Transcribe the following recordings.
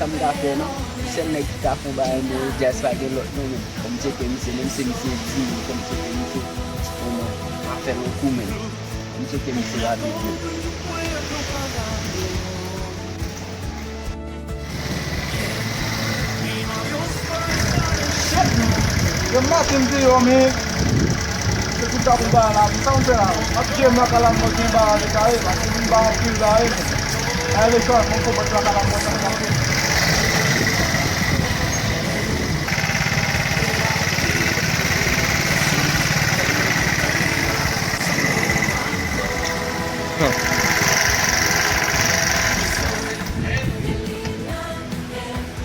ça me l'a fait, non? C'est le mec qui a fait un geste avec l'autre, non? Comme c'est que monsieur, même si monsieur dit, comme c'est que monsieur, on a fait le coup, même. Comme c'est que monsieur a dit. Yo matin de yo men, se tout a pou ba la, sa mpe la. Ap jem la kalam mo jen ba ale ka e, ap jen ba an pil da e men. A ele chwa, moun ko bat la kalam mo jen ka e.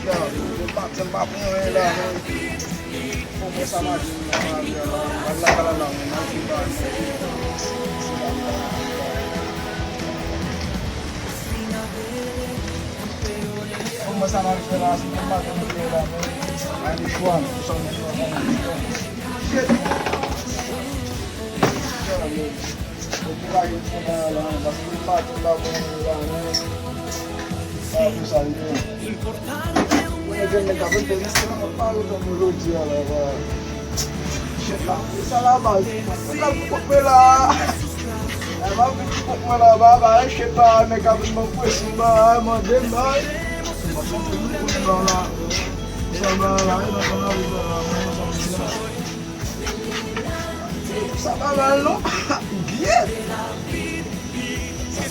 Yo, yo matin ba pou yon e la men. Como sa machin wala ka lang como sa machin la si ma ko ni la ay di swan so ni shit o pula yo na la bas ni pa to la ko la sa importante je ne capable de laisser la parole comme l'audio là. Ça la base. Ça coupe là. Elle va couper là bas, je sais pas mais quand me pousser bah mon débat. Ça va là non? Bien.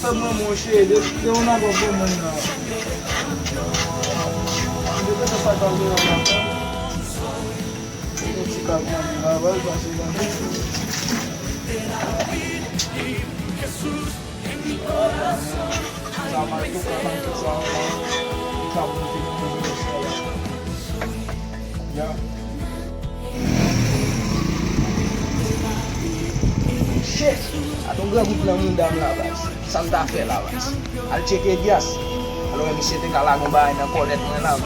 Ça me mon cher, de on a pas bon Depois eu saio ali na casa, eu fico ali na vai fazer Shit, atung gua pulang undang lah bas, Santa Fe lah bas, al check gas, kalau yang bisa tinggal lagu bayi nak kolet mengenal.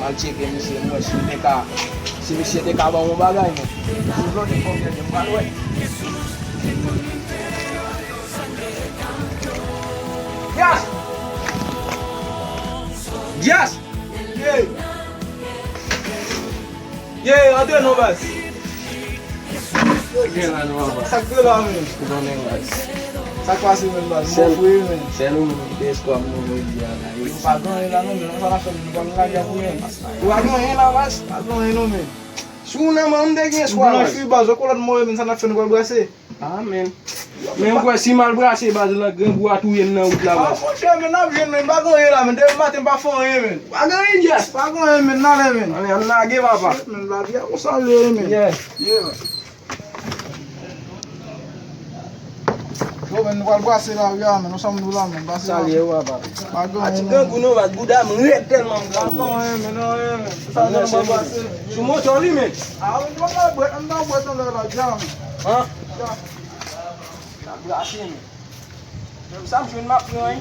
Mal check monsieur moi si monsieur te ka ba mo bagay mo lo de ko de mal we Yes Yes Yeah ade no bas Yeah no bas sakto la men ko ne bas Sakwasi men bas mo fui men selo mo des ko mo dia Pagão ela não me fala sobre o que ela já conhece. O pagão ela mas pagão ela não me. Suna mam de quem escola. Não fui bazo cola de moe mensa na fene com braço. Amen. Mesmo com esse mal braço base lá gan boa tu yen na outla bas. Ah, poxa, men na vien men pagão ela men deve matem pa fon men. Pagão ela just pagão ela men na le men. Ani na ge papa. Men la dia o sa le men. Yeah. Yo men wal base la ya men, nous sommes nous là men, base. Salut wa ba. Ati gan kuno va guda men red tellement. Pardon men, non ça ne va base. Tu montes en lui men. Ah on va boire, on va boire dans la jam. Hein? Ça glace men. Même ça je map non.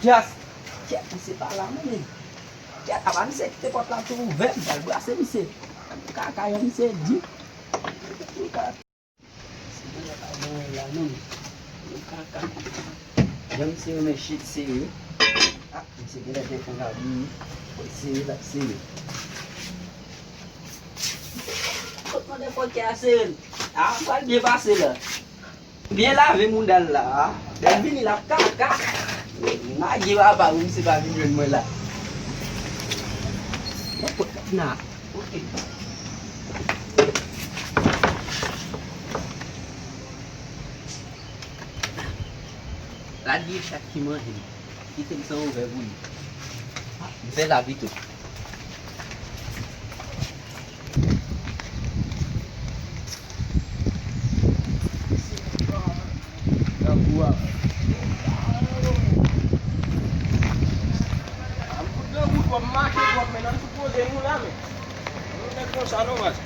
Just, c'est pas là, mais avant c'est que porte là tout ouvert, dans le bras c'est monsieur. Caca il c'est dit. J'aime si on est shit sérieux. Ah, c'est que la défense la vie. C'est là, c'est. Comment des fois qu'il y a assez. Ah, on va bien passer là. Bien laver mon dalle là. Dans le la caca. Nak jiwa apa mesti bagi duit mula. Apa nak? Okey. Lagi sakit ni. Kita bisa over bui. Bisa lah itu. Dah buat. Máquina kon sa nou bas.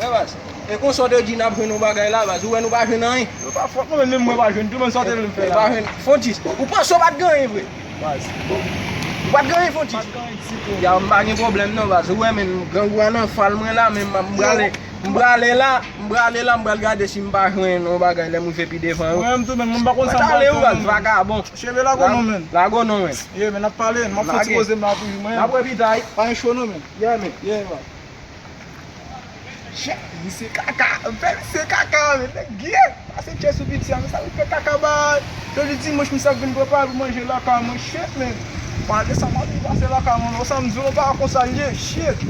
Wè bas. E kon sote di nap jwen nou bagay la bas. Ou wè nou ba jwen nan yon. Yo pa fok mwen mwen ba jwen, tout mwen sote mwen fè la. Ba jwen fontis. Ou pan so bat gan yon vwe. Bas. Bat gan yon fontis. Pat kan yon tiko. Ya m bagay problem nan bas. Ou wè men gangwa nan fal mwen la men mbrale la mbral gade si mba jwen nou bagay le mwen fè pi defan ou. Mwen tout men, mwen bakon sa Batale ou bas vagabon. Cheve la kon nou men. La gon nou men. Ye men ap pale, mwen fò ti pose mwen apou mwen. Apwe pitay. Pa yon show nou men. Ye men. Ye man. Che, mi se kaka, mwen se kaka men, le gye. Ase che sou biti an, mwen sa wè kaka ba. Yo di dimanche mwen sa vin prepa pou manje laka mwen, shit men. Mwen de sa mwen di pase laka mwen, ou sa mzou pa akonsalye, shit.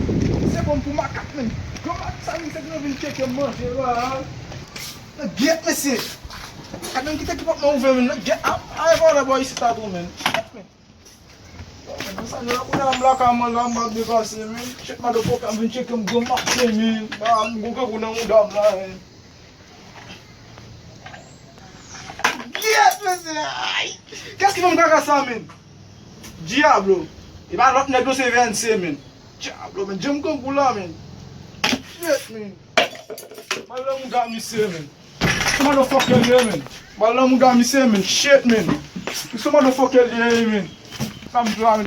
Se kon pou makak men. Koman sa mwen se gwen vin cheke manje la. Le gye men se. Kaden ki te ki pot mwen ouve men, le gye. A yon la boy isi tatou men, shit men. Mwen sa nyo la kou nan laka mwen la mbak de kase men. Shit man de fok an vin cheke mwen makse men. Mwen gouke kou nan mwen dam la men. Yes, men! Qu'est-ce qui va me caca ça, men? Diablo! Il va not négocier VNC, men. Diablo, men. J'aime comme pour là, men. Shit, men. Malheur, mon gars, monsieur, men. Ce motherfucker, men. Malheur, mon gars, monsieur, men. Shit, men. Ce motherfucker, men. Ça me doit, men.